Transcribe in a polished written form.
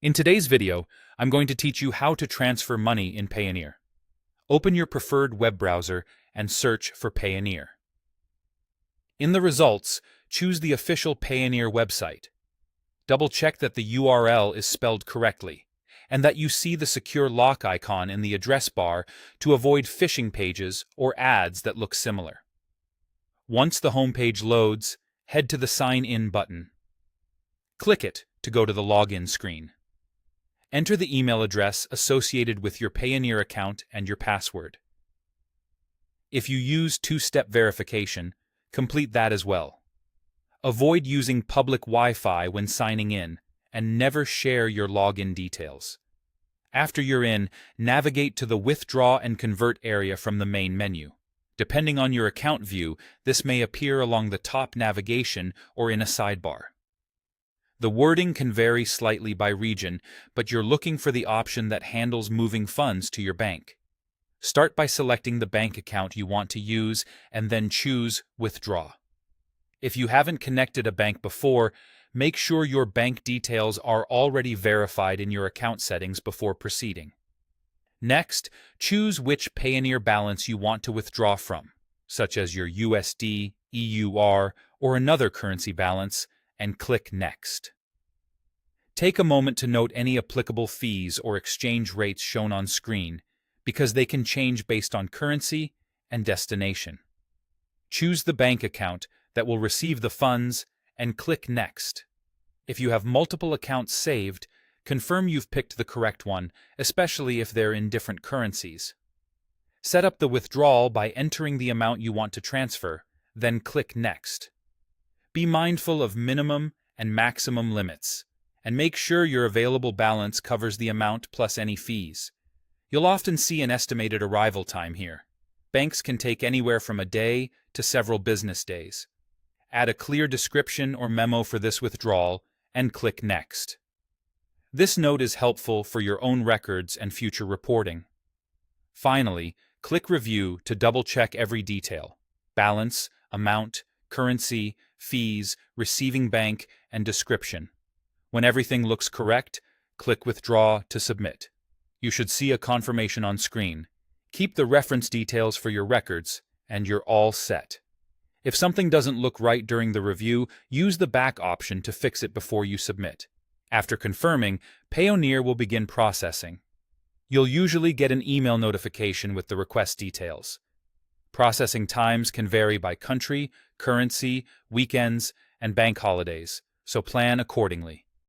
In today's video, I'm going to teach you how to transfer money in Payoneer. Open your preferred web browser and search for Payoneer. In the results, choose the official Payoneer website. Double-check that the URL is spelled correctly, and that you see the secure lock icon in the address bar to avoid phishing pages or ads that look similar. Once the homepage loads, head to the Sign In button. Click it to go to the login screen. Enter the email address associated with your Payoneer account and your password. If you use two-step verification, complete that as well. Avoid using public Wi-Fi when signing in, and never share your login details. After you're in, navigate to the Withdraw and Convert area from the main menu. Depending on your account view, this may appear along the top navigation or in a sidebar. The wording can vary slightly by region, but you're looking for the option that handles moving funds to your bank. Start by selecting the bank account you want to use and then choose Withdraw. If you haven't connected a bank before, make sure your bank details are already verified in your account settings before proceeding. Next, choose which Payoneer balance you want to withdraw from, such as your USD, EUR, or another currency balance, and click Next. Take a moment to note any applicable fees or exchange rates shown on screen, because they can change based on currency and destination. Choose the bank account that will receive the funds and click Next. If you have multiple accounts saved, confirm you've picked the correct one, especially if they're in different currencies. Set up the withdrawal by entering the amount you want to transfer, then click Next. Be mindful of minimum and maximum limits, and make sure your available balance covers the amount plus any fees. You'll often see an estimated arrival time here. Banks can take anywhere from a day to several business days. Add a clear description or memo for this withdrawal and click Next. This note is helpful for your own records and future reporting. Finally, click Review to double-check every detail: balance, amount, currency, fees, receiving bank, and description. When everything looks correct, click Withdraw to submit. You should see a confirmation on screen. Keep the reference details for your records, and you're all set. If something doesn't look right during the review, use the back option to fix it before you submit. After confirming, Payoneer will begin processing. You'll usually get an email notification with the request details. Processing times can vary by country, currency, weekends, and bank holidays, so plan accordingly.